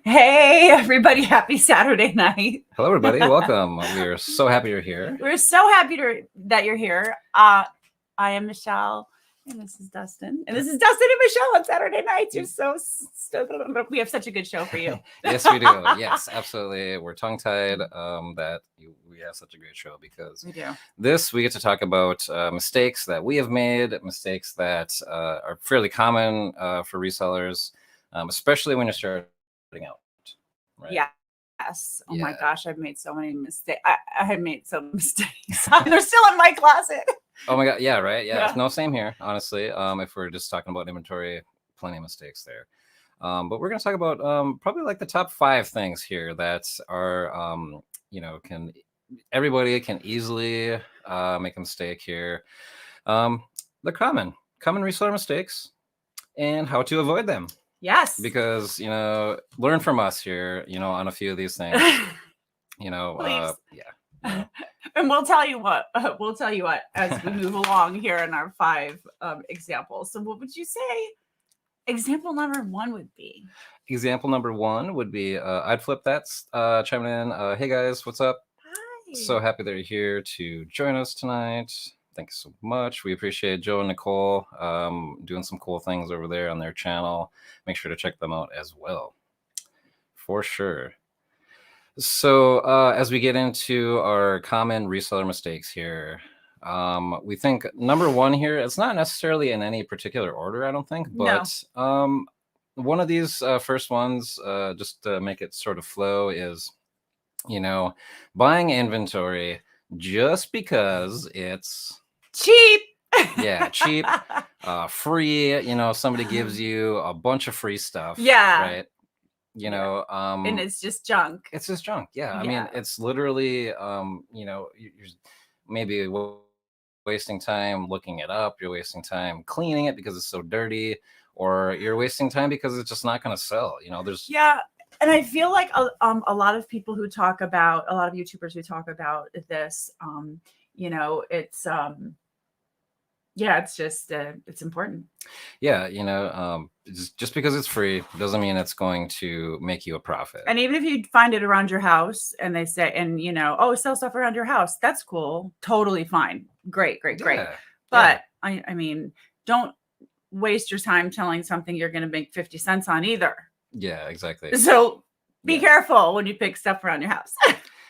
Hey, everybody. Happy Saturday night. Hello, everybody. Welcome. We are so happy you're here. We're so happy that you're here. I am Michelle, and this is Dustin. And this is Dustin and Michelle on Saturday nights. You're so we have such a good show for you. Yes, we do. Yes, absolutely. We're tongue-tied that we have such a great show because We do. we get to talk about mistakes that we have made, mistakes that are fairly common for resellers, especially when you're starting out. Right? Yes. Oh Yeah. my gosh, I've made so many mistakes. I have made some mistakes. They're still in my closet. Oh my God. Yeah, right. Yeah. Yeah. No, same here, honestly. If we're just talking about inventory, plenty of mistakes there. But we're going to talk about probably like the top 5 things here that are, everybody can easily make a mistake here. They're common reseller mistakes and how to avoid them. Yes. Because, learn from us here, on a few of these things, Please. yeah. And we'll tell you what as we move along here in our 5 examples. So what would you say example number 1 would be? Example number 1 would be I'd flip that chiming in. Hey guys, what's up? Hi. So happy that you're here to join us tonight. Thanks so much. We appreciate Joe and Nicole doing some cool things over there on their channel. Make sure to check them out as well. For sure. So as we get into our common reseller mistakes here, we think number 1 here, it's not necessarily in any particular order, I don't think, but one of these first ones, just to make it sort of flow, is, buying inventory just because it's cheap. Yeah, cheap, free, somebody gives you a bunch of free stuff. Yeah. Right. And it's just junk. It's just junk. Yeah. I mean, it's literally, you're maybe wasting time looking it up. You're wasting time cleaning it because it's so dirty, or you're wasting time because it's just not going to sell. And I feel like a lot of people who talk about, a lot of YouTubers who talk about this, it's just it's important. Yeah, just because it's free doesn't mean it's going to make you a profit. And even if you find it around your house and they say, sell stuff around your house, that's cool, totally fine, great. But I mean, don't waste your time telling something you're going to make 50 cents on either. Yeah, exactly. So be careful when you pick stuff around your house.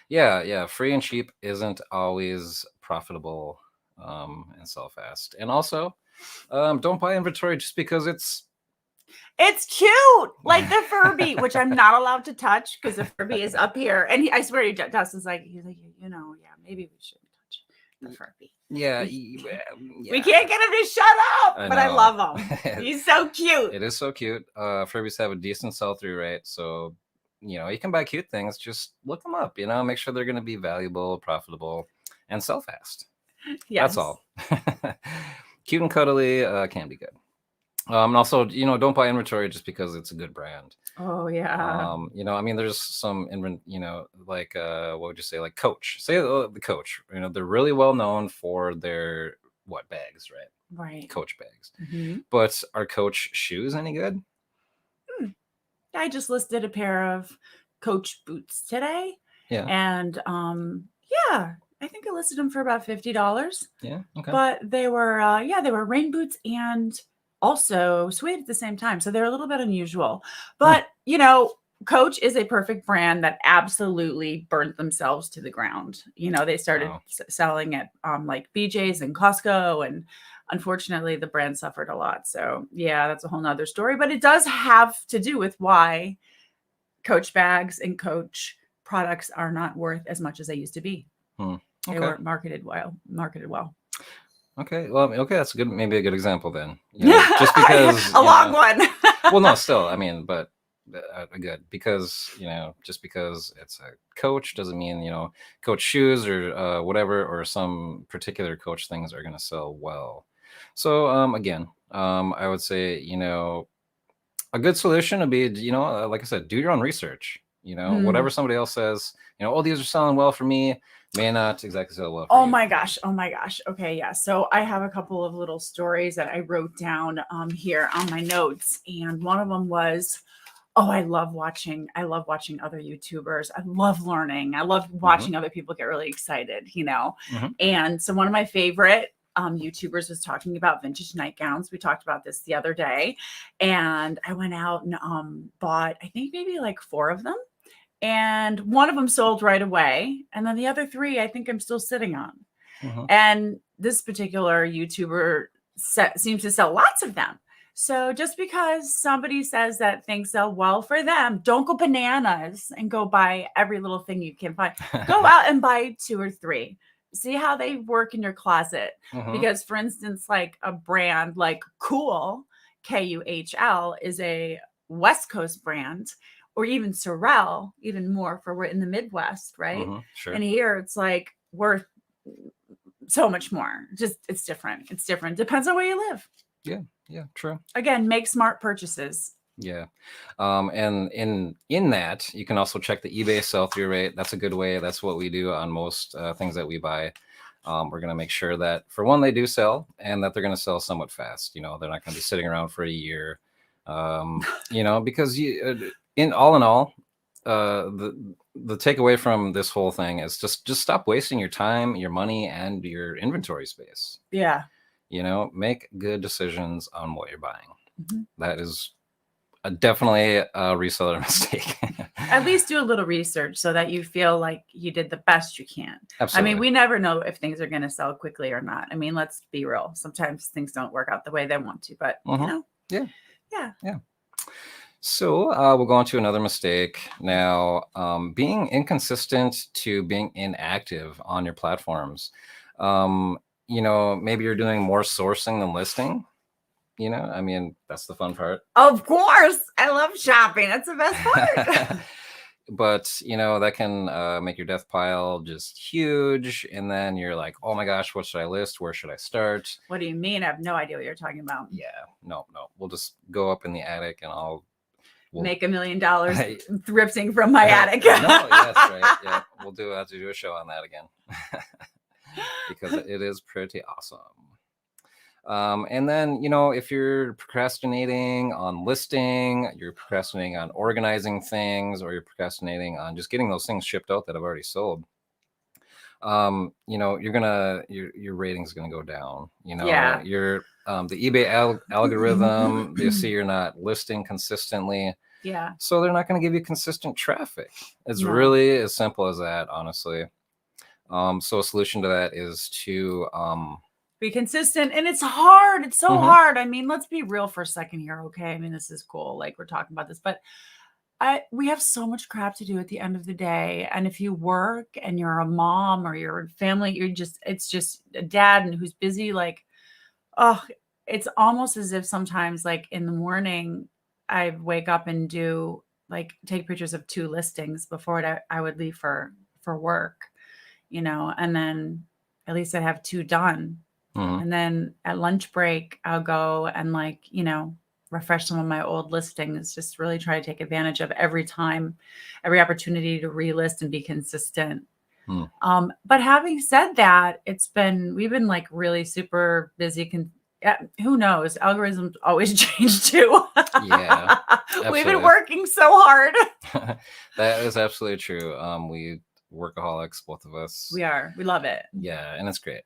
Yeah. Free and cheap isn't always profitable and sell fast. And also, don't buy inventory just because it's cute, like the Furby, which I'm not allowed to touch because the Furby is up here. And I swear, Dustin's like, maybe we shouldn't touch the Furby. Yeah. We can't get him to shut up, but I love him. He's so cute. It is so cute. Furbies have a decent sell-through rate, so you can buy cute things. Just look them up. Make sure they're going to be valuable, profitable, and sell fast. Yes. That's all. Cute and cuddly can be good. And also, don't buy inventory just because it's a good brand. Oh yeah. There's some like what would you say, like Coach? Say the Coach. They're really well known for their bags, right? Right. Coach bags. Mm-hmm. But are Coach shoes any good? I just listed a pair of Coach boots today. Yeah. And I think I listed them for about $50. Yeah. Okay. But they were they were rain boots and also suede at the same time. So they're a little bit unusual. But Coach is a perfect brand that absolutely burned themselves to the ground. They started selling at like BJ's and Costco, and unfortunately the brand suffered a lot. So that's a whole nother story, but it does have to do with why Coach bags and Coach products are not worth as much as they used to be. They were marketed well. Okay. Well, that's maybe a good example then. Just because a long one. Well, no, still, but good, because just because it's a Coach doesn't mean Coach shoes or whatever, or some particular Coach things are going to sell well. So again, I would say a good solution would be like I said, do your own research. You know, whatever somebody else says, you know, oh, these are selling well for me, may not exactly sell well for Oh you. my gosh. Oh my gosh. Okay. Yeah. So I have a couple of little stories that I wrote down here on my notes. And one of them was, oh, I love watching other YouTubers. I love learning. I love watching other people get really excited, you know? And so one of my favorite YouTubers was talking about vintage nightgowns. We talked about this the other day. And I went out and bought, I think maybe like 4 of them. And one of them sold right away. And then the other 3, I think I'm still sitting on. And this particular YouTuber seems to sell lots of them. So just because somebody says that things sell well for them, don't go bananas and go buy every little thing you can find. Go out and buy 2 or 3. See how they work in your closet. Because for instance, like a brand like Cool, Kuhl, is a West Coast brand. Or even Sorrel, even more for we're in the Midwest, right? Sure. And here it's like worth so much more. Just it's different. It's different. Depends on where you live. Yeah, true. Again, make smart purchases. Yeah. And in that, you can also check the eBay sell-through rate. That's a good way. That's what we do on most things that we buy. We're going to make sure that, for one, they do sell, and that they're going to sell somewhat fast. You know, they're not going to be sitting around for a year. You know, because in all, the takeaway from this whole thing is just stop wasting your time, your money, and your inventory space. Yeah. You know, make good decisions on what you're buying. That is definitely a reseller mistake. At least do a little research so that you feel like you did the best you can. Absolutely. I mean, we never know if things are going to sell quickly or not. I mean, let's be real. Sometimes things don't work out the way they want to, but you know. Yeah. So we'll go on to another mistake now. Being inconsistent to being inactive on your platforms. You know, maybe you're doing more sourcing than listing. You know, I mean, that's the fun part. Of course. I love shopping. That's the best part. But, you know, that can make your death pile just huge. And then you're like, oh my gosh, what should I list? Where should I start? What do you mean? I have no idea what you're talking about. Yeah, no. We'll just go up in the attic and we'll make $1 million thrifting from my attic. No, yes, right. Yeah, we'll have to do a show on that again. Because it is pretty awesome. And then, you know, if you're procrastinating on listing, you're procrastinating on organizing things, or you're procrastinating on just getting those things shipped out that have already sold, you know, your rating's gonna go down. You know, your the eBay algorithm, they see you're not listing consistently. Yeah. So they're not going to give you consistent traffic. It's really as simple as that, honestly. So a solution to that is to be consistent. And it's hard. It's so hard. I mean, let's be real for a second here. Okay. I mean, this is cool. Like we're talking about this, but we have so much crap to do at the end of the day. And if you work and you're a mom or you're a family, it's just a dad and who's busy. Like, oh, it's almost as if sometimes like in the morning, I wake up and do like take pictures of 2 listings before I would leave for work, you know, and then at least I'd have 2 done. And then at lunch break, I'll go and like, you know, refresh some of my old listings, just really try to take advantage of every opportunity to relist and be consistent. But having said that, we've been like really super busy. Who knows? Algorithms always change too. Yeah, we've been working so hard. That is absolutely true. We workaholics, both of us. We are. We love it. Yeah, and it's great.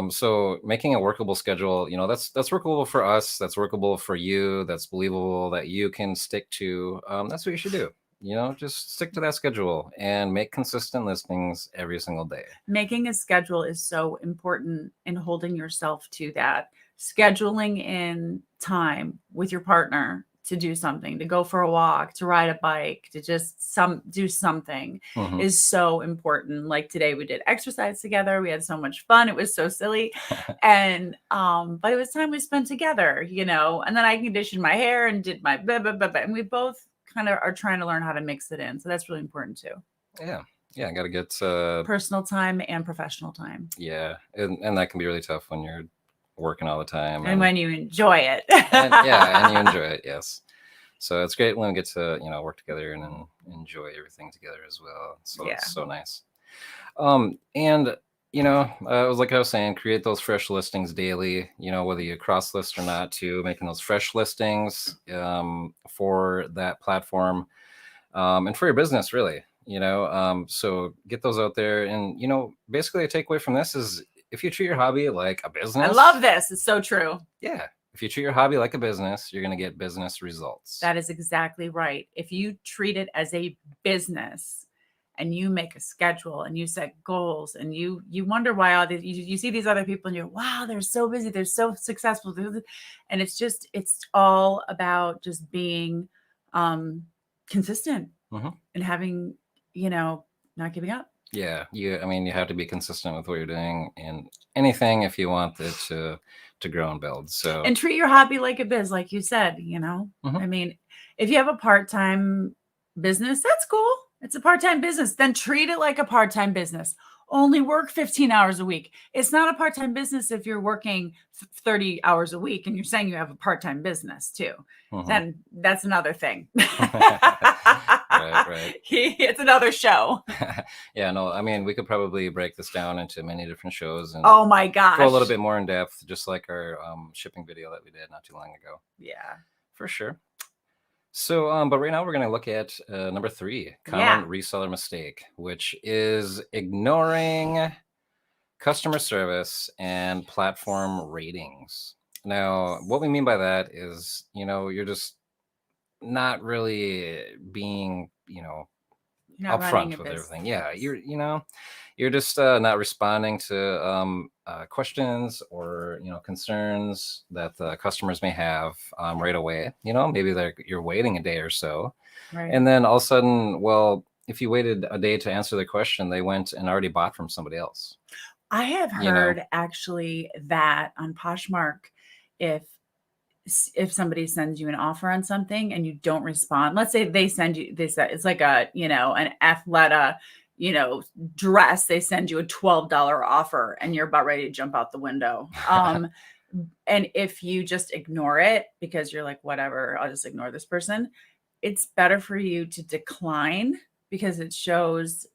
So making a workable schedule, you know, that's workable for us. That's workable for you. That's believable that you can stick to. That's what you should do. You know, just stick to that schedule and make consistent listings every single day. Making a schedule is so important in holding yourself to that. Scheduling in time with your partner to do something, to go for a walk, to ride a bike, to just do something is so important. Like today we did exercise together. We had so much fun. It was so silly. And, but it was time we spent together, you know, and then I conditioned my hair and did my blah, blah, blah, blah, and we both kind of are trying to learn how to mix it in. So that's really important too. Yeah. I got to get personal time and professional time. Yeah. And that can be really tough when you're working all the time. And when you enjoy it. and you enjoy it. Yes. So it's great when we get to, work together and enjoy everything together as well. So Yeah. it's so nice. And it was like I was saying, create those fresh listings daily, whether you cross list or not, to making those fresh listings for that platform and for your business, really. So get those out there. And, basically a takeaway from this is if you treat your hobby like a business. I love this. It's so true. Yeah. If you treat your hobby like a business, you're going to get business results. That is exactly right. If you treat it as a business and you make a schedule and you set goals and you wonder why all these, you see these other people and you're, wow, they're so busy, they're so successful. And it's all about just being consistent and having, not giving up. Yeah, you have to be consistent with what you're doing in anything if you want it to grow and build. So, and treat your hobby like a biz, like you said. I mean, if you have a part-time business, that's cool. It's a part-time business. Then treat it like a part-time business. Only work 15 hours a week. It's not a part-time business if you're working 30 hours a week and you're saying you have a part-time business too. Then that's another thing. Right. It's another show. Yeah, no, I mean, we could probably break this down into many different shows and oh my gosh, go a little bit more in depth, just like our shipping video that we did not too long ago. Yeah, for sure. So, but right now we're going to look at number 3, common reseller mistake, which is ignoring customer service and platform ratings. Now, what we mean by that is, you're just not really being, upfront with everything. Yeah, you're just not responding to questions or concerns that the customers may have right away. Maybe you're waiting a day or so, right. And then all of a sudden, well, if you waited a day to answer the question, they went and already bought from somebody else. I have heard actually that on Poshmark, if somebody sends you an offer on something and you don't respond, let's say they send you this, it's like an Athleta, dress, they send you a $12 offer and you're about ready to jump out the window. And if you just ignore it because you're like, whatever, I'll just ignore this person, it's better for you to decline because it shows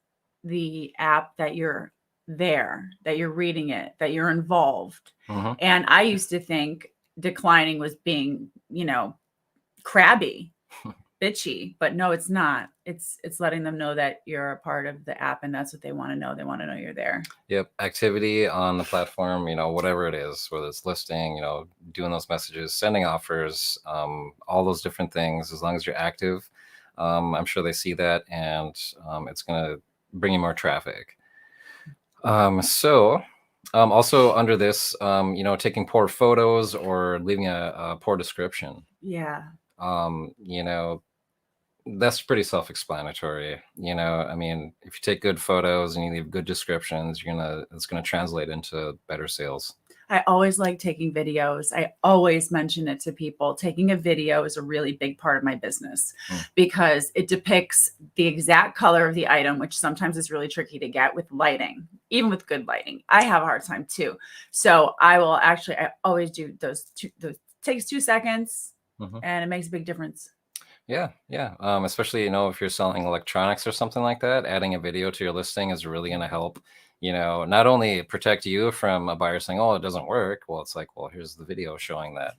the app that you're there, that you're reading it, that you're involved. And I used to think declining was being, crabby, bitchy, but no, it's not. It's letting them know that you're a part of the app and that's what they want to know. They want to know you're there. Yep. Activity on the platform, whatever it is, whether it's listing, doing those messages, sending offers, all those different things, as long as you're active, I'm sure they see that and it's going to bring you more traffic. Also under this, taking poor photos or leaving a poor description. Yeah. That's pretty self-explanatory. I mean, if you take good photos and you leave good descriptions, it's gonna translate into better sales. I always like taking videos. I always mention it to people. Taking a video is a really big part of my business because it depicts the exact color of the item, which sometimes is really tricky to get with lighting, even with good lighting. I have a hard time too. So I always do those takes 2 seconds and it makes a big difference. Yeah. Especially, if you're selling electronics or something like that, adding a video to your listing is really going to help, not only protect you from a buyer saying, oh, it doesn't work. Well, it's like, well, here's the video showing that,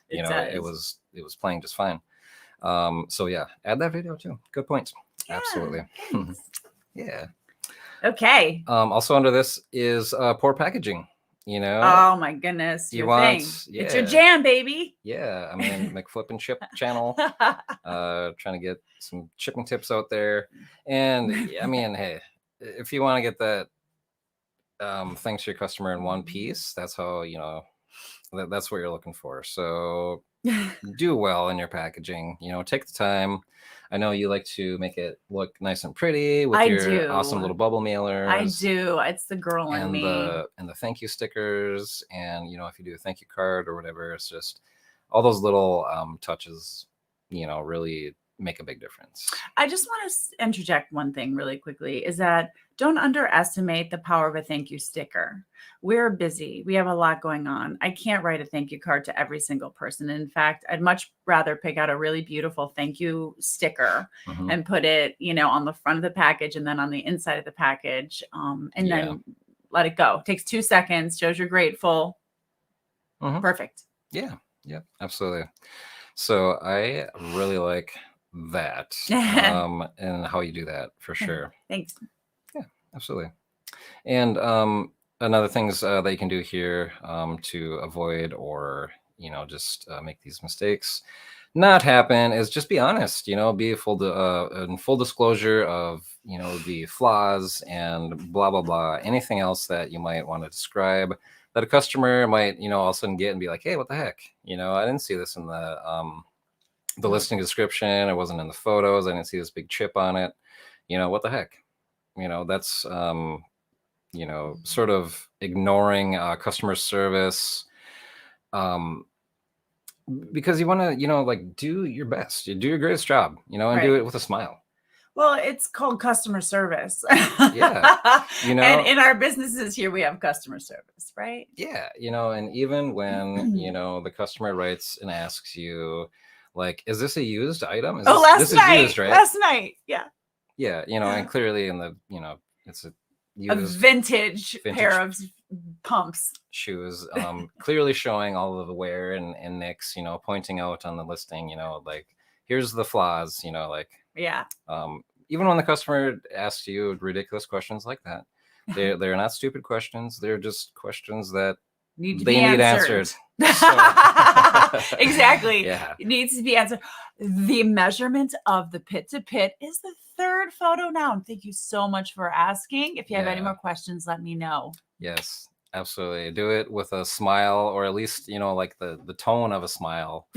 it was playing just fine. So yeah, add that video too. Good point. Yeah, absolutely. Yeah. Okay. Also under this is poor packaging. Oh my goodness. It's your jam, baby. Yeah. I mean, McFlip and Chip channel, trying to get some shipping tips out there. And I mean, hey, if you want to get that thing to your customer in one piece, that's how, that's what you're looking for. So do well in your packaging, take the time. I know you like to make it look nice and pretty with your awesome little bubble mailers. I do. It's the girl in me. And the thank you stickers. And, if you do a thank you card or whatever, it's just all those little touches, really make a big difference. I just want to interject one thing really quickly, is that don't underestimate the power of a thank you sticker. We're busy. We have a lot going on. I can't write a thank you card to every single person. In fact, I'd much rather pick out a really beautiful thank you sticker and put it, on the front of the package and then on the inside of the package, and then let it go. It takes 2 seconds, shows you're grateful. Perfect. Yeah, absolutely. So I really like that and how you do that for sure. Thanks. Yeah, absolutely. And another things that you can do here to avoid or just make these mistakes not happen is just be honest. Be in full disclosure of the flaws and blah blah blah. Anything else that you might want to describe that a customer might all of a sudden get and be like, hey, what the heck? I didn't see this in the listing description. It wasn't in the photos. I didn't see this big chip on it. What the heck? That's sort of ignoring customer service, because you want to do your best. You do your greatest job, and do it with a smile. Well, it's called customer service. Yeah. And in our businesses here, we have customer service, right? Yeah. And even when, the customer writes and asks you, like, is this a used item? Last night. Is used, right? Last night. Yeah. Yeah. And clearly in the, it's a used, vintage pair of pumps. Shoes, clearly showing all of the wear and nicks, pointing out on the listing, like, here's the flaws, Yeah. Even when the customer asks you ridiculous questions like that, they're not stupid questions. They're just questions that need answered. Exactly. Yeah. It needs to be answered. The measurement of the pit to pit is the 3rd photo now. Thank you so much for asking. If you have any more questions, let me know. Yes, absolutely. Do it with a smile, or at least, like the tone of a smile.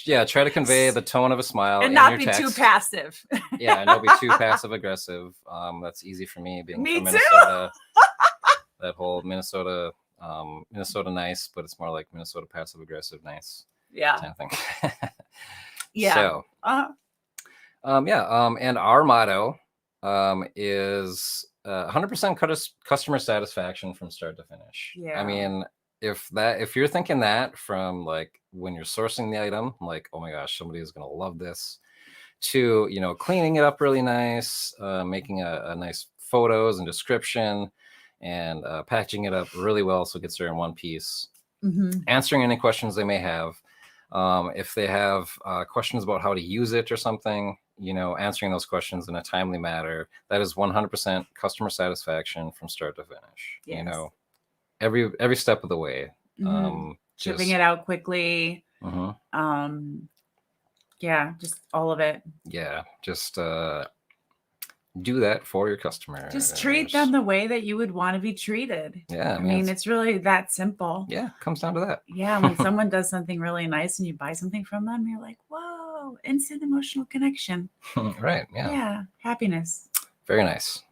Yeah, try to convey the tone of a smile and in not your be text. too passive. Yeah, and don't be too passive aggressive. That's easy for me being from too. Minnesota. That whole Minnesota nice, but it's more like Minnesota passive aggressive nice. Yeah, I think. Yeah. So, and our motto is 100% customer satisfaction from start to finish. Yeah. I mean, if you're thinking that from like when you're sourcing the item, like, oh my gosh, somebody is going to love this, to, cleaning it up really nice, making a nice photos and description, and packaging it up really well so it gets there in one piece, answering any questions they may have. If they have questions about how to use it or something, answering those questions in a timely manner, that is 100% customer satisfaction from start to finish. Yes. Every step of the way. Shipping it out quickly. Yeah, just all of it. Yeah, just do that for your customer. Just treat them the way that you would want to be treated. Yeah, I mean, it's really that simple. Yeah, it comes down to that. Yeah, when someone does something really nice and you buy something from them, you're like, whoa, instant emotional connection. Right, yeah. Yeah, happiness. Very nice.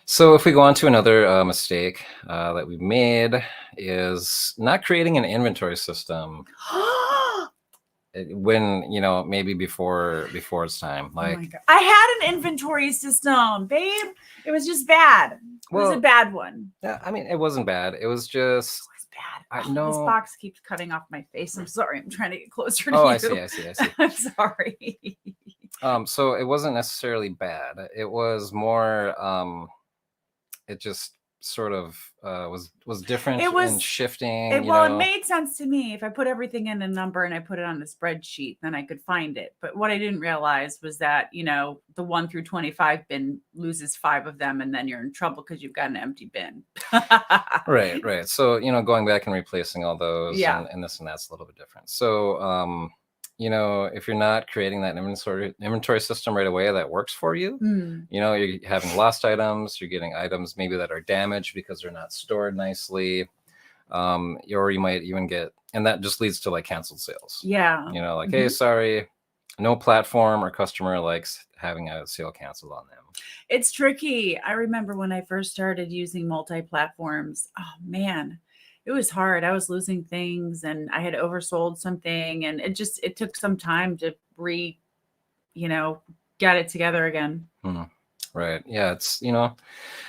So if we go on to another mistake that we've made, is not creating an inventory system when, maybe before it's time. Like, oh my God. I had an inventory system, babe. It was just bad. It was a bad one. Yeah, I mean, it wasn't bad. It was just... bad. I know. This box keeps cutting off my face. I'm sorry. I'm trying to get closer to you. I see. I'm sorry. So it wasn't necessarily bad. It was more, it just sort of was different and shifting. It made sense to me. If I put everything in a number and I put it on the spreadsheet, then I could find it. But what I didn't realize was that, the 1 through 25 bin loses 5 of them, and then you're in trouble because you've got an empty bin. Right. So, going back and replacing all those and this and that's a little bit different. So, if you're not creating that inventory system right away that works for you, you're having lost items, you're getting items maybe that are damaged because they're not stored nicely, or you might even get, and that just leads to like canceled sales. Yeah. Hey, sorry, no platform or customer likes having a sale canceled on them. It's tricky. I remember when I first started using multi-platforms, oh man, it was hard. I was losing things and I had oversold something, and it took some time to you know, get it together again. Right. Yeah. It's,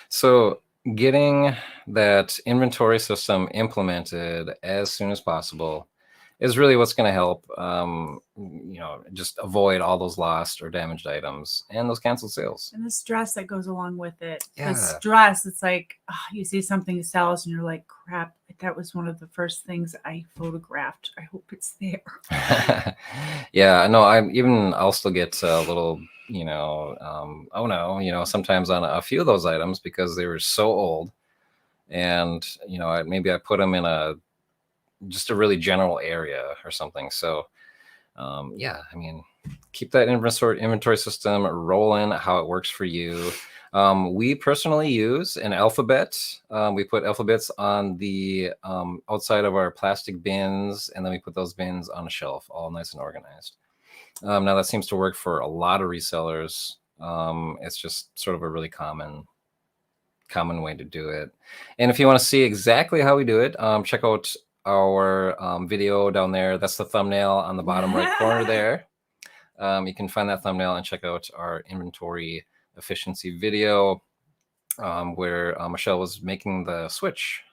so getting that inventory system implemented as soon as possible is really what's going to help, just avoid all those lost or damaged items and those canceled sales. And the stress that goes along with it. Yeah. The stress, it's like, you see something sells and you're like, crap, that was one of the first things I photographed. I hope it's there. Yeah, no, I'll still get a little, oh no, sometimes on a few of those items because they were so old, and maybe I put them in just a really general area or something. So yeah, I mean, keep that inventory system rolling how it works for you. We personally use an alphabet. We put alphabets on the outside of our plastic bins, and then we put those bins on a shelf, all nice and organized. Now that seems to work for a lot of resellers. It's just sort of a really common way to do it. And if you want to see exactly how we do it, check out our video down there. That's the thumbnail on the bottom right corner there. You can find that thumbnail and check out our inventory efficiency video where Michelle was making the switch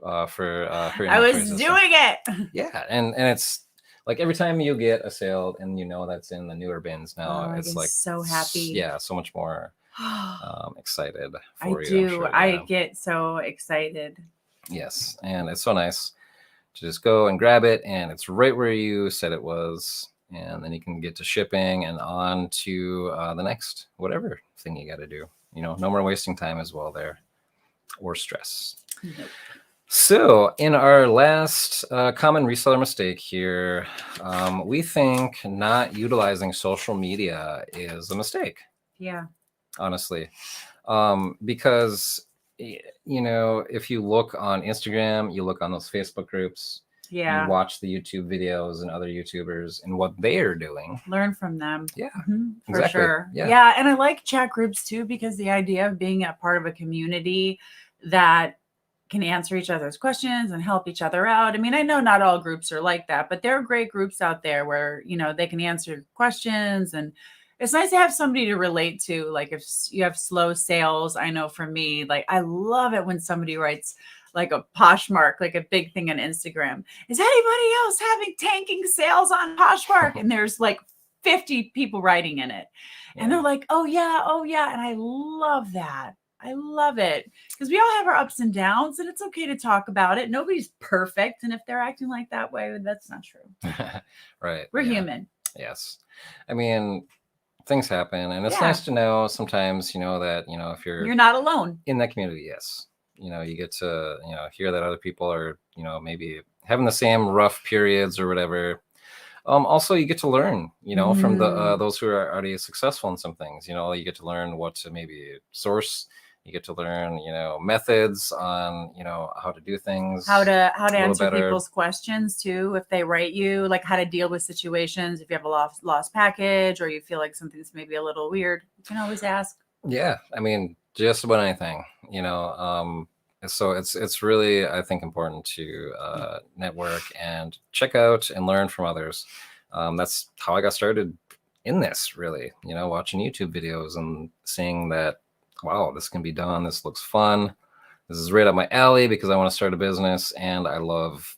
for her I was system. doing it. Yeah, and it's like every time you get a sale and that's in the newer bins now, it's like so happy. Yeah, so much more excited for I you. do. Sure, I yeah. get so excited. Yes, and it's so nice to just go and grab it, and it's right where you said it was, and then you can get to shipping and on to the next whatever thing you got to do. No more wasting time as well there, or stress. Nope. So in our last common reseller mistake here, we think not utilizing social media is a mistake. Yeah. Honestly, because if you look on Instagram, you look on those Facebook groups, yeah, you watch the YouTube videos and other YouTubers and what they are doing. Learn from them. Yeah, for exactly. sure. Yeah, and I like chat groups too, because the idea of being a part of a community that can answer each other's questions and help each other out. I mean, I know not all groups are like that, but there are great groups out there where, they can answer questions, and it's nice to have somebody to relate to. Like if you have slow sales, I know for me, like I love it when somebody writes like a Poshmark, like a big thing on Instagram. Is anybody else having tanking sales on Poshmark? And there's like 50 people writing in it. And they're like, oh yeah. And I love that. I love it, because we all have our ups and downs, and it's okay to talk about it. Nobody's perfect. And if they're acting like that way, that's not true. Right. We're human. Yes. I mean, things happen, and it's nice to know sometimes, that, if you're not alone in that community. Yes. You get to, hear that other people are, maybe having the same rough periods or whatever. Also, you get to learn, from those who are already successful in some things. You get to learn what to maybe source. You get to learn, methods on, how to do things, how to answer people's questions too. If they write you, like how to deal with situations. If you have a lost package, or you feel like something's maybe a little weird, you can always ask. Yeah, I mean, just about anything, So it's really, I think, important to network and check out and learn from others. That's how I got started in this, really, watching YouTube videos and seeing that, wow, this can be done. This looks fun. This is right up my alley because I want to start a business, and I love,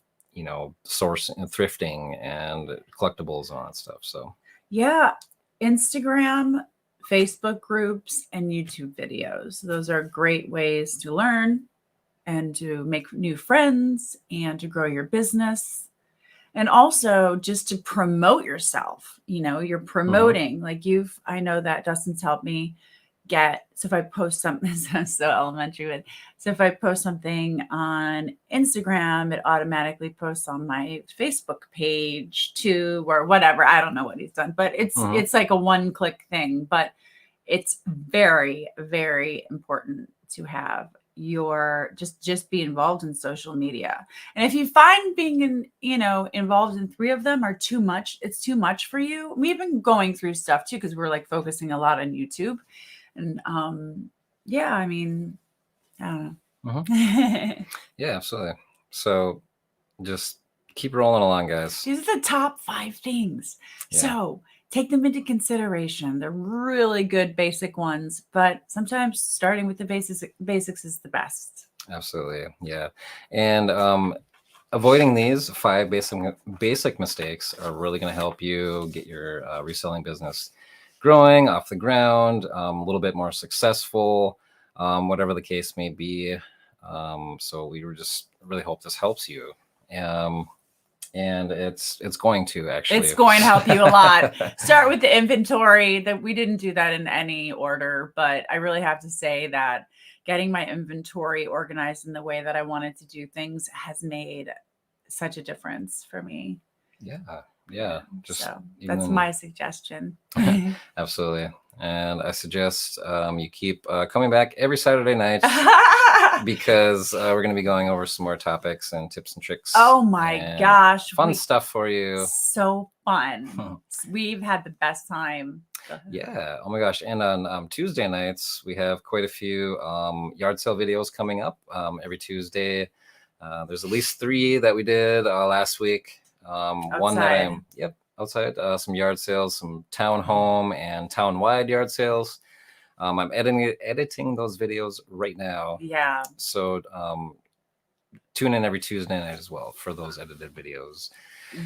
source and thrifting and collectibles and all that stuff. So yeah, Instagram, Facebook groups, and YouTube videos. Those are great ways to learn and to make new friends and to grow your business. And also just to promote yourself. You're promoting, like I know that Dustin's helped me so if I post something, so elementary, but so if I post something on Instagram, it automatically posts on my Facebook page too, or whatever. I don't know what he's done, but it's like a one-click thing. But it's very, very important to have just be involved in social media. And if you find being involved in 3 of them are too much, it's too much for you. We've been going through stuff too, because we're like focusing a lot on YouTube. And I mean, I don't know. Yeah, absolutely. So just keep rolling along, guys. These are the top 5 things. Yeah. So take them into consideration. They're really good basic ones, but sometimes starting with the basics is the best. Absolutely. Yeah. And avoiding these 5 basic mistakes are really going to help you get your reselling business growing off the ground, a little bit more successful, whatever the case may be. So we just really hope this helps you. And it's going to actually. It's going to help you a lot. Start with the inventory. That we didn't do that in any order, but I really have to say that getting my inventory organized in the way that I wanted to do things has made such a difference for me. Yeah. Just so that's my suggestion. Absolutely. And I suggest you keep coming back every Saturday night because we're going to be going over some more topics and tips and tricks. Oh my gosh. Fun stuff for you. So fun. We've had the best time. Yeah. Oh my gosh. And on Tuesday nights, we have quite a few yard sale videos coming up every Tuesday. There's at least 3 that we did last week. One that outside, some yard sales, some town home and town-wide yard sales. I'm editing those videos right now. Yeah. So tune in every Tuesday night as well for those edited videos.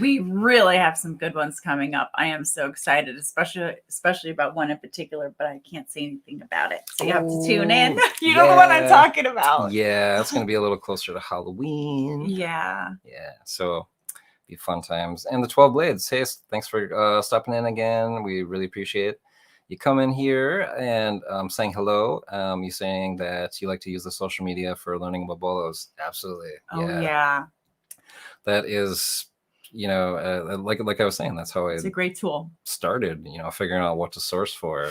We really have some good ones coming up. I am so excited, especially about one in particular, but I can't say anything about it. So you have to tune in. You know what I'm talking about. Yeah, it's going to be a little closer to Halloween. Yeah. Yeah. So be fun times. And the 12 Blades. Hey, thanks for stopping in again. We really appreciate you coming here and saying hello. You saying that you like to use the social media for learning about bolos. Absolutely. Oh, yeah. That is, like I was saying, that's how it's a great tool. Started, figuring out what to source for.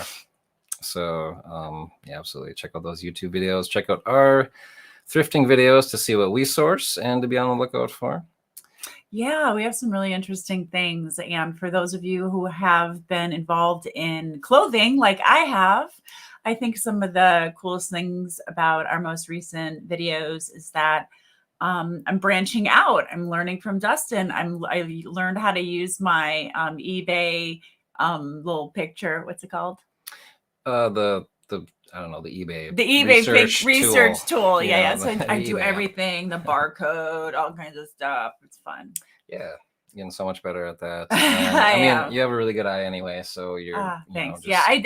So, yeah, absolutely. Check out those YouTube videos. Check out our thrifting videos to see what we source and to be on the lookout for. Yeah, we have some really interesting things. And for those of you who have been involved in clothing like I have, I think some of the coolest things about our most recent videos is that I'm branching out. I'm learning from Dustin. I learned how to use my eBay little picture. What's it called? I don't know, the eBay research tool. Yeah. So I do eBay everything, the barcode, all kinds of stuff. It's fun. Yeah. Getting so much better at that. And, I mean, you have a really good eye anyway, so you're thanks. I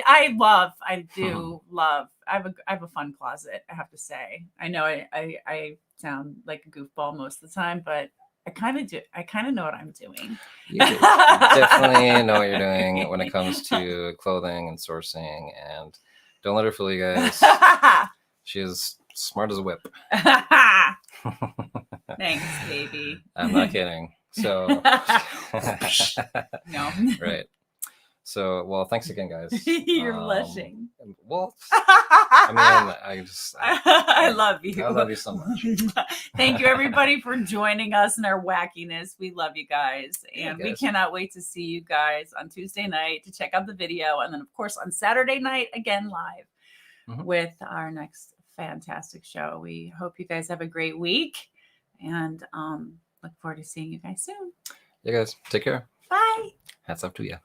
do love. I have a fun closet, I have to say. I know I sound like a goofball most of the time, but I kind of do. I kind of know what I'm doing. You definitely know what you're doing when it comes to clothing and sourcing, and don't let her fool you guys. She is smart as a whip. Thanks, baby. I'm not kidding. So, no. Right. So, well, thanks again, guys. You're blushing. Well, I mean, I love you. I love you so much. Thank you, everybody, for joining us in our wackiness. We love you guys. And we cannot wait to see you guys on Tuesday night to check out the video. And then, of course, on Saturday night, again, live with our next fantastic show. We hope you guys have a great week and look forward to seeing you guys soon. Yeah, guys. Take care. Bye. Hats off to you.